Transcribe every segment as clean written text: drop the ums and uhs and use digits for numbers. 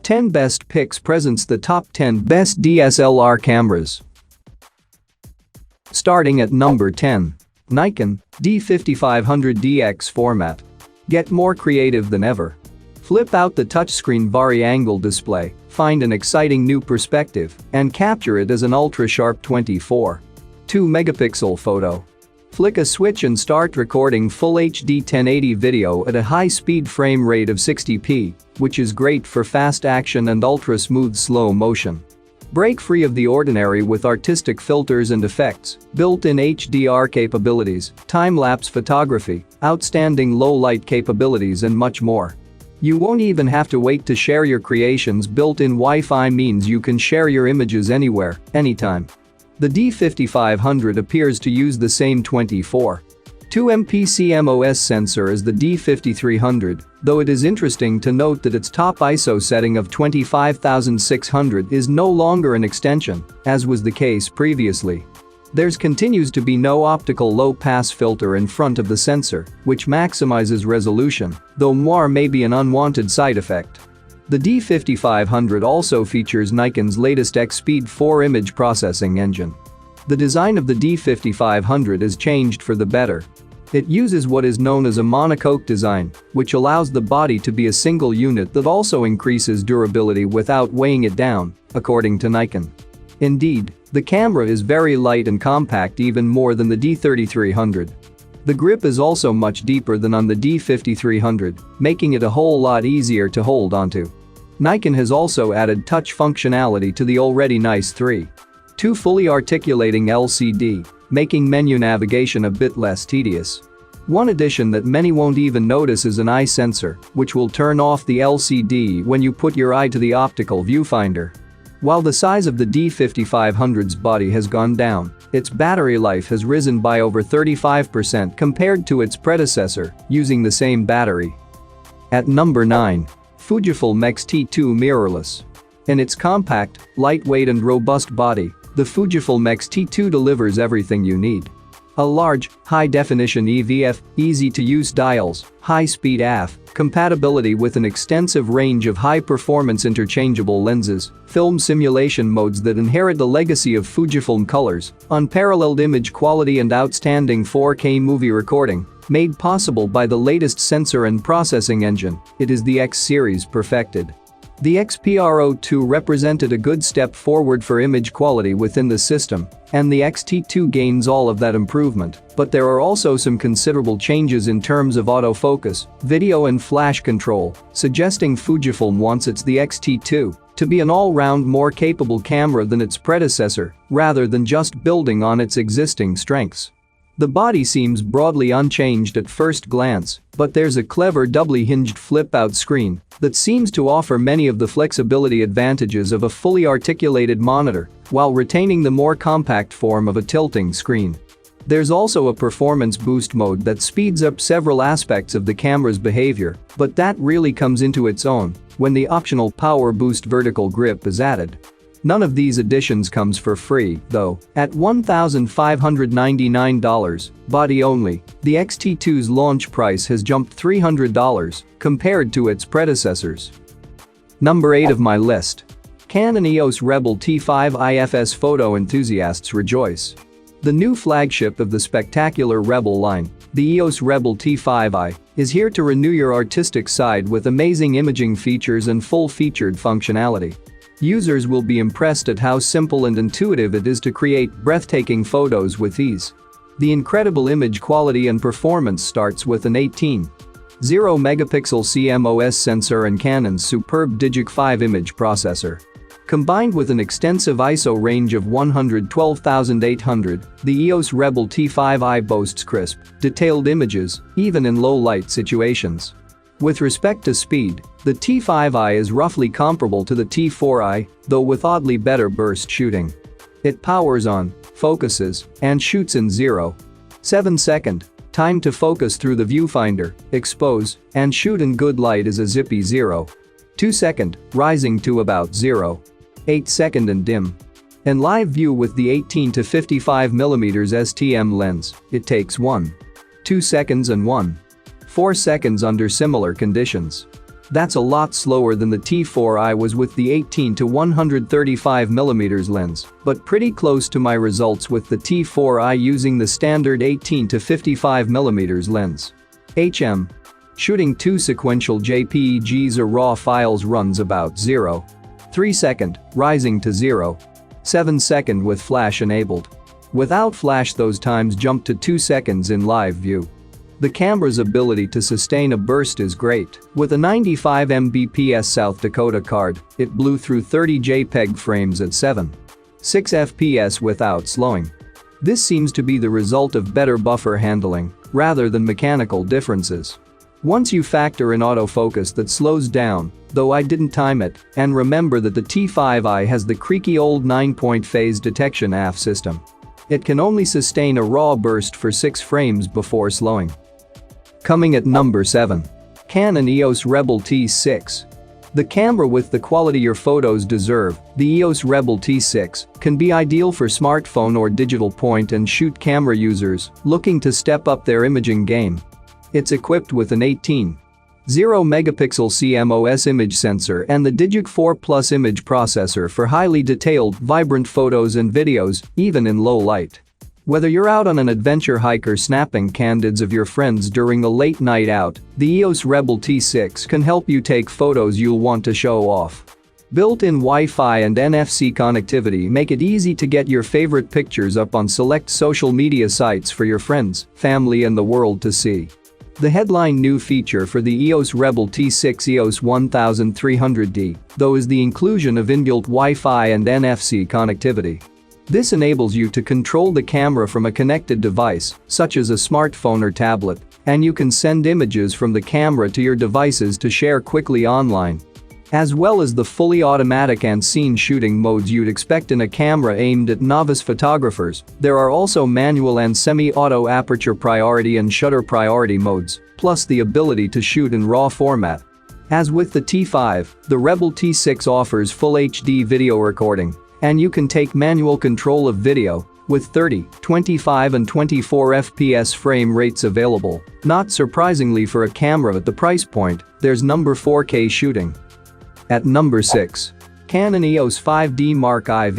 10 Best Picks presents the top 10 best DSLR cameras. Starting at number 10. Nikon D750 FX format. Get more creative than ever. Flip out the touchscreen vari-angle display, find an exciting new perspective, and capture it as an ultra-sharp 24.2-megapixel photo. Flick a switch and start recording full HD 1080 video at a high-speed frame rate of 60p, which is great for fast action and ultra-smooth slow motion. Break free of the ordinary with artistic filters and effects, built-in HDR capabilities, time-lapse photography, outstanding low-light capabilities and much more. You won't even have to wait to share your creations. Built-in Wi-Fi means you can share your images anywhere, anytime. The D750 appears to use the same 24.2MP CMOS sensor as the D5300, though it is interesting to note that its top ISO setting of 25,600 is no longer an extension, as was the case previously. There continues to be no optical low-pass filter in front of the sensor, which maximizes resolution, though more may be an unwanted side effect. The D750 also features Nikon's latest X-Speed 4 image processing engine. The design of the D750 is changed for the better. It uses what is known as a monocoque design, which allows the body to be a single unit that also increases durability without weighing it down, according to Nikon. Indeed, the camera is very light and compact, even more than the D3300. The grip is also much deeper than on the D5300, making it a whole lot easier to hold onto. Nikon has also added touch functionality to the already nice 3.2 fully articulating LCD, making menu navigation a bit less tedious. One addition that many won't even notice is an eye sensor, which will turn off the LCD when you put your eye to the optical viewfinder. While the size of the D750's body has gone down, its battery life has risen by over 35% compared to its predecessor, using the same battery. At number 9. Fujifilm X-T2 Mirrorless. In its compact, lightweight and robust body, the Fujifilm X-T2 delivers everything you need. A large, high-definition EVF, easy-to-use dials, high-speed AF, compatibility with an extensive range of high-performance interchangeable lenses, film simulation modes that inherit the legacy of Fujifilm colors, unparalleled image quality and outstanding 4K movie recording, made possible by the latest sensor and processing engine, it is the X series perfected. The XPRO2 represented a good step forward for image quality within the system, and the X-T2 gains all of that improvement, but there are also some considerable changes in terms of autofocus, video and flash control, suggesting Fujifilm wants the X-T2 to be an all-round more capable camera than its predecessor, rather than just building on its existing strengths. The body seems broadly unchanged at first glance, but there's a clever doubly hinged flip-out screen that seems to offer many of the flexibility advantages of a fully articulated monitor while retaining the more compact form of a tilting screen. There's also a performance boost mode that speeds up several aspects of the camera's behavior, but that really comes into its own when the optional power boost vertical grip is added. None of these additions comes for free, though. At $1,599, body only, the X-T2's launch price has jumped $300 compared to its predecessors. Number 8 of my list. Canon EOS Rebel T5i FS photo enthusiasts rejoice. The new flagship of the spectacular Rebel line, the EOS Rebel T5i, is here to renew your artistic side with amazing imaging features and full-featured functionality. Users will be impressed at how simple and intuitive it is to create breathtaking photos with ease. The incredible image quality and performance starts with an 18.0-megapixel CMOS sensor and Canon's superb Digic 5 image processor. Combined with an extensive ISO range of 112,800, the EOS Rebel T5i boasts crisp, detailed images, even in low-light situations. With respect to speed, the T5i is roughly comparable to the T4i, though with oddly better burst shooting. It powers on, focuses, and shoots in 0.7 second. Time to focus through the viewfinder, expose, and shoot in good light is a zippy 0.2 second, rising to about 0.8 second in dim. In live view with the 18 to 55mm STM lens, it takes 1.2 seconds and 1.4 seconds under similar conditions. That's a lot slower than the T4i was with the 18 to 135mm lens, but pretty close to my results with the T4i using the standard 18 to 55mm lens. Shooting 2 sequential JPEGs or RAW files runs about 0.3 second, rising to 0.7 second with flash enabled. Without flash those times jump to 2 seconds in live view. The camera's ability to sustain a burst is great. With a 95 Mbps South Dakota card, it blew through 30 JPEG frames at 7.6 FPS without slowing. This seems to be the result of better buffer handling, rather than mechanical differences. Once you factor in autofocus that slows down, though I didn't time it, and remember that the T5i has the creaky old 9-point phase detection AF system. It can only sustain a raw burst for 6 frames before slowing. Coming at number 7. Canon EOS Rebel T6. The camera with the quality your photos deserve, the EOS Rebel T6, can be ideal for smartphone or digital point-and-shoot camera users looking to step up their imaging game. It's equipped with an 18.0 megapixel CMOS image sensor and the Digic 4 Plus image processor for highly detailed, vibrant photos and videos, even in low light. Whether you're out on an adventure hike or snapping candids of your friends during a late night out, the EOS Rebel T6 can help you take photos you'll want to show off. Built-in Wi-Fi and NFC connectivity make it easy to get your favorite pictures up on select social media sites for your friends, family and the world to see. The headline new feature for the EOS Rebel T6 EOS 1300D, though, is the inclusion of inbuilt Wi-Fi and NFC connectivity. This enables you to control the camera from a connected device, such as a smartphone or tablet, and you can send images from the camera to your devices to share quickly online. As well as the fully automatic and scene shooting modes you'd expect in a camera aimed at novice photographers, there are also manual and semi-auto aperture priority and shutter priority modes, plus the ability to shoot in RAW format. As with the T5, the Rebel T6 offers full HD video recording, and you can take manual control of video, with 30, 25 and 24 FPS frame rates available. Not surprisingly for a camera at the price point, there's number 4K shooting. At number 6. Canon EOS 5D Mark IV.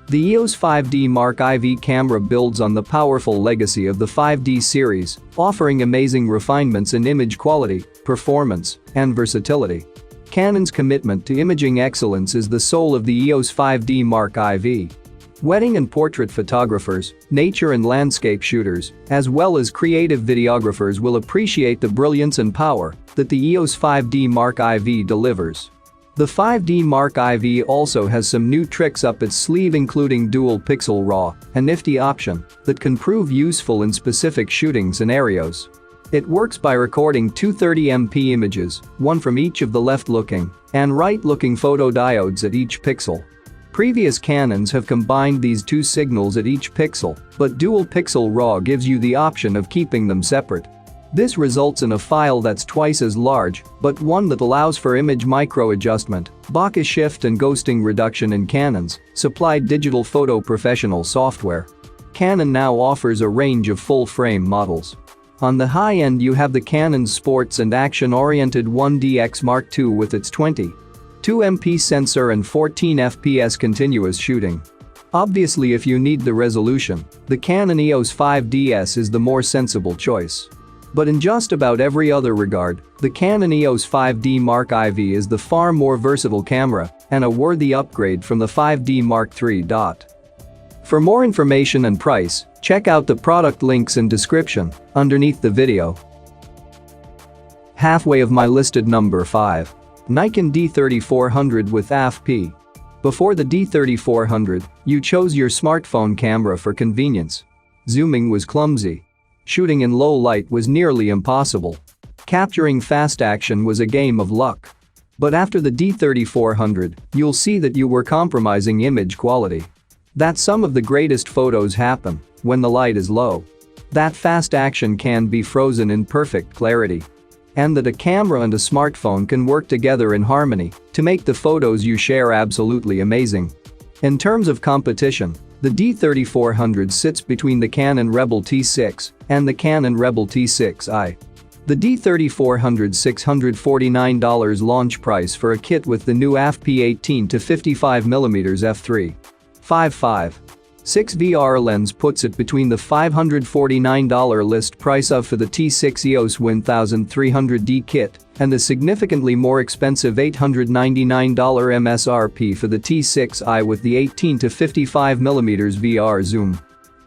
The EOS 5D Mark IV camera builds on the powerful legacy of the 5D series, offering amazing refinements in image quality, performance, and versatility. Canon's commitment to imaging excellence is the soul of the EOS 5D Mark IV. Wedding and portrait photographers, nature and landscape shooters, as well as creative videographers will appreciate the brilliance and power that the EOS 5D Mark IV delivers. The 5D Mark IV also has some new tricks up its sleeve, including dual pixel RAW, a nifty option that can prove useful in specific shooting scenarios. It works by recording two 30MP images, one from each of the left-looking and right-looking photodiodes at each pixel. Previous Canons have combined these two signals at each pixel, but dual pixel RAW gives you the option of keeping them separate. This results in a file that's twice as large, but one that allows for image micro-adjustment, bokeh shift and ghosting reduction in Canon's supplied digital photo professional software. Canon now offers a range of full-frame models. On the high end you have the Canon sports and action-oriented 1DX Mark II with its 22MP sensor and 14 FPS continuous shooting. Obviously, if you need the resolution, the Canon EOS 5DS is the more sensible choice. But in just about every other regard, the Canon EOS 5D Mark IV is the far more versatile camera and a worthy upgrade from the 5D Mark III. For more information and price, check out the product links in description underneath the video. Halfway of my listed number 5. Nikon D3400 with AF-P. Before the D3400, you chose your smartphone camera for convenience. Zooming was clumsy. Shooting in low light was nearly impossible. Capturing fast action was a game of luck. But after the D3400, you'll see that you were compromising image quality. That some of the greatest photos happen when the light is low. That fast action can be frozen in perfect clarity. And that a camera and a smartphone can work together in harmony to make the photos you share absolutely amazing. In terms of competition, the D3400 sits between the Canon Rebel T6 and the Canon Rebel T6i. The D3400's $649 launch price for a kit with the new f/p18 to 55mm f3.55 6 VR lens puts it between the $549 list price of for the T6 EOS 1300D kit and the significantly more expensive $899 MSRP for the T6i with the 18 to 55mm VR zoom.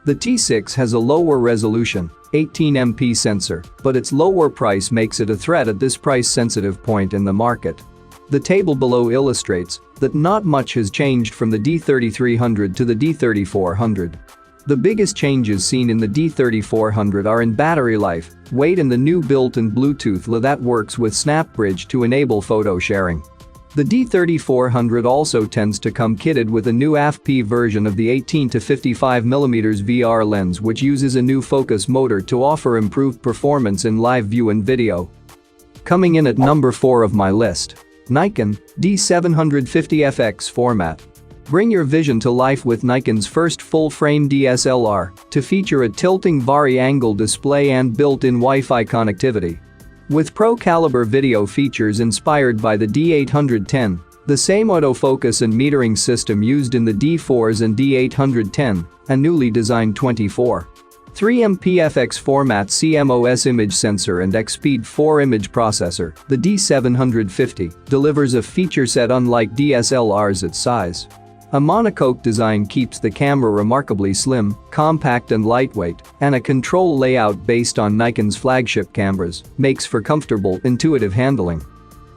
The T6 has a lower resolution, 18MP sensor, but its lower price makes it a threat at this price-sensitive point in the market. The table below illustrates that not much has changed from the D3300 to the D3400. The biggest changes seen in the D3400 are in battery life, weight and the new built-in Bluetooth LE that works with SnapBridge to enable photo sharing. The D3400 also tends to come kitted with a new f/p version of the 18 to 55mm VR lens which uses a new focus motor to offer improved performance in live view and video. Coming in at number 4 of my list. Nikon D750 FX format. Bring your vision to life with Nikon's first full-frame DSLR to feature a tilting vari-angle display and built-in Wi-Fi connectivity. With pro-caliber video features inspired by the D810, the same autofocus and metering system used in the D4s and D810, a newly designed 24.3MP FX format CMOS image sensor and X-Speed 4 image processor, the D750 delivers a feature set unlike DSLRs its size. A monocoque design keeps the camera remarkably slim, compact and lightweight, and a control layout based on Nikon's flagship cameras makes for comfortable, intuitive handling.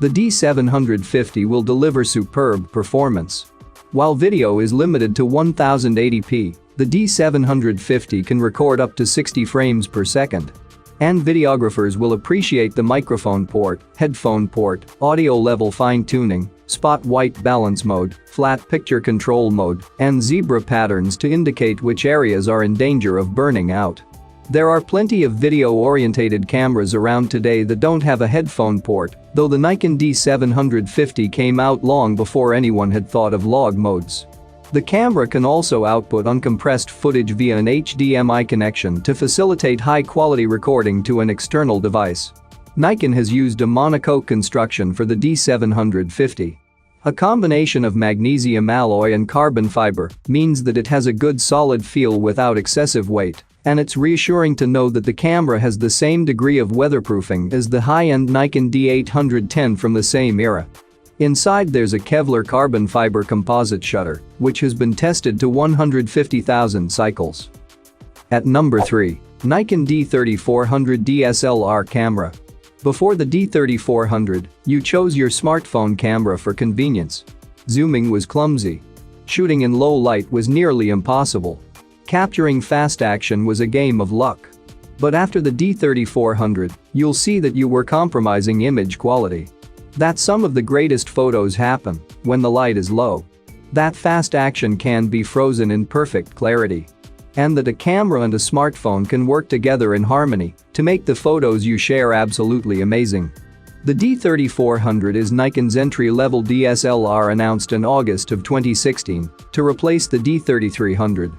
The D750 will deliver superb performance. While video is limited to 1080p, the D750 can record up to 60 frames per second. And videographers will appreciate the microphone port, headphone port, audio level fine-tuning, spot white balance mode, flat picture control mode, and zebra patterns to indicate which areas are in danger of burning out. There are plenty of video-orientated cameras around today that don't have a headphone port, though the Nikon D750 came out long before anyone had thought of log modes. The camera can also output uncompressed footage via an HDMI connection to facilitate high-quality recording to an external device. Nikon has used a monocoque construction for the D750. A combination of magnesium alloy and carbon fiber means that it has a good solid feel without excessive weight, and it's reassuring to know that the camera has the same degree of weatherproofing as the high-end Nikon D810 from the same era. Inside there's a Kevlar carbon fiber composite shutter, which has been tested to 150,000 cycles. At number 3. Nikon D3400 DSLR camera. Before the D3400, you chose your smartphone camera for convenience. Zooming was clumsy. Shooting in low light was nearly impossible. Capturing fast action was a game of luck. But after the D3400, you'll see that you were compromising image quality. That some of the greatest photos happen when the light is low. That fast action can be frozen in perfect clarity. And that a camera and a smartphone can work together in harmony to make the photos you share absolutely amazing. The D3400 is Nikon's entry-level DSLR announced in August of 2016 to replace the D3300.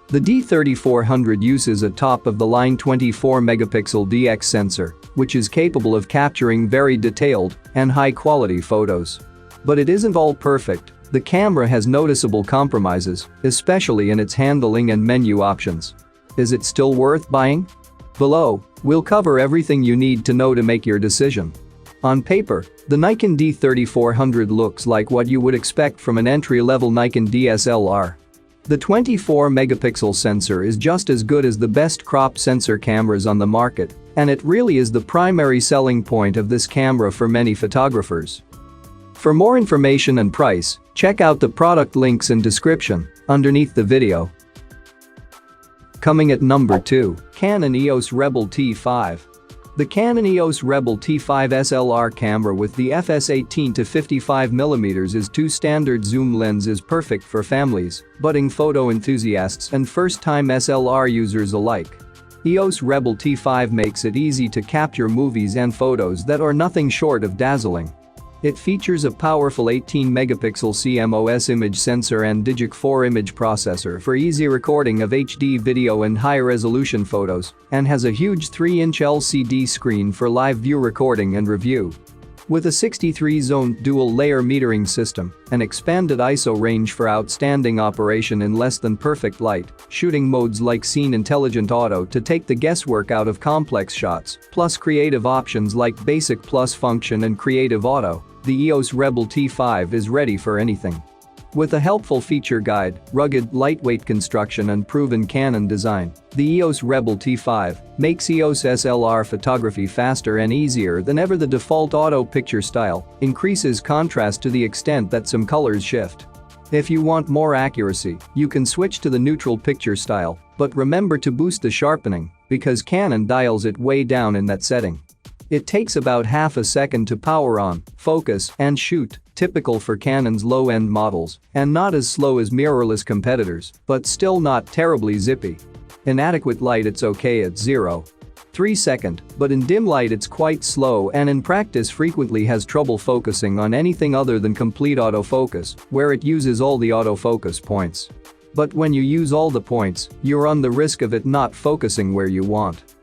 The D3400 uses a top-of-the-line 24-megapixel DX sensor, which is capable of capturing very detailed and high-quality photos. But it isn't all perfect. The camera has noticeable compromises, especially in its handling and menu options. Is it still worth buying? Below, we'll cover everything you need to know to make your decision. On paper, the Nikon D3400 looks like what you would expect from an entry-level Nikon DSLR. The 24-megapixel sensor is just as good as the best crop sensor cameras on the market, and it really is the primary selling point of this camera for many photographers. For more information and price, check out the product links in description underneath the video. Coming at number 2, Canon EOS Rebel T5. The Canon EOS Rebel T5 SLR camera with the FS18 to 55mm is 2 standard zoom lens is perfect for families, budding photo enthusiasts and first-time SLR users alike. EOS Rebel T5 makes it easy to capture movies and photos that are nothing short of dazzling. It features a powerful 18-megapixel CMOS image sensor and Digic 4 image processor for easy recording of HD video and high-resolution photos, and has a huge 3-inch LCD screen for live view recording and review. With a 63-zone dual-layer metering system, an expanded ISO range for outstanding operation in less than perfect light, shooting modes like Scene Intelligent Auto to take the guesswork out of complex shots, plus creative options like Basic Plus function and Creative Auto, the EOS Rebel T5 is ready for anything. With a helpful feature guide, rugged, lightweight construction and proven Canon design, the EOS Rebel T5 makes EOS SLR photography faster and easier than ever. The default auto picture style increases contrast to the extent that some colors shift. If you want more accuracy, you can switch to the neutral picture style, but remember to boost the sharpening because Canon dials it way down in that setting. It takes about half a second to power on, focus, and shoot, typical for Canon's low-end models, and not as slow as mirrorless competitors, but still not terribly zippy. In adequate light it's okay at 0.3 seconds, but in dim light it's quite slow and in practice frequently has trouble focusing on anything other than complete autofocus, where it uses all the autofocus points. But when you use all the points, you're on the risk of it not focusing where you want.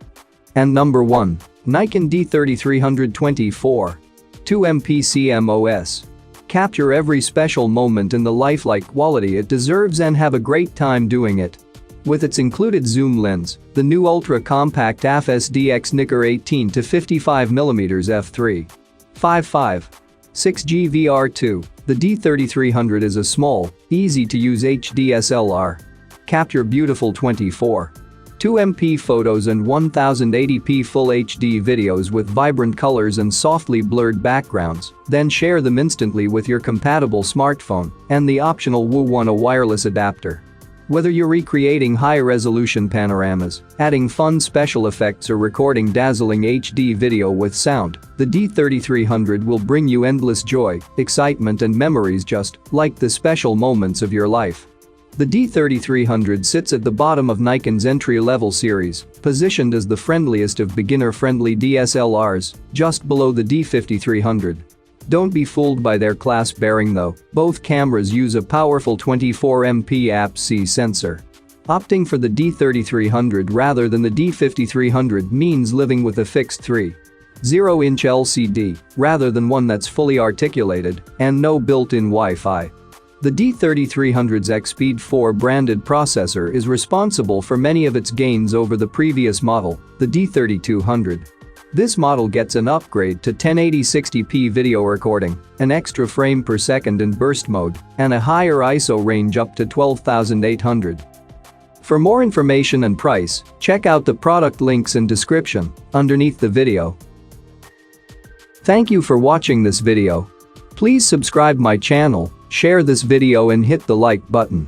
And number 1. Nikon D3324. 2MP CMOS. Capture every special moment in the lifelike quality it deserves and have a great time doing it. With its included zoom lens, the new ultra-compact FSDX Nikon 18 to 55mm f3.55. 6G VR2, the D3300 is a small, easy-to-use HD SLR. Capture beautiful 24.2MP photos and 1080p Full HD videos with vibrant colors and softly blurred backgrounds, then share them instantly with your compatible smartphone and the optional WU1 wireless adapter. Whether you're recreating high-resolution panoramas, adding fun special effects or recording dazzling HD video with sound, the D3300 will bring you endless joy, excitement and memories just like the special moments of your life. The D3300 sits at the bottom of Nikon's entry-level series, positioned as the friendliest of beginner-friendly DSLRs, just below the D5300. Don't be fooled by their class bearing though, both cameras use a powerful 24MP APS-C sensor. Opting for the D3300 rather than the D5300 means living with a fixed 3.0-inch LCD rather than one that's fully articulated and no built-in Wi-Fi. The D3300's Xpeed 4 branded processor is responsible for many of its gains over the previous model, the D3200. This model gets an upgrade to 1080-60p video recording, an extra frame per second in burst mode, and a higher ISO range up to 12,800. For more information and price, check out the product links in description underneath the video. Thank you for watching this video. Please subscribe my channel, share this video and hit the like button.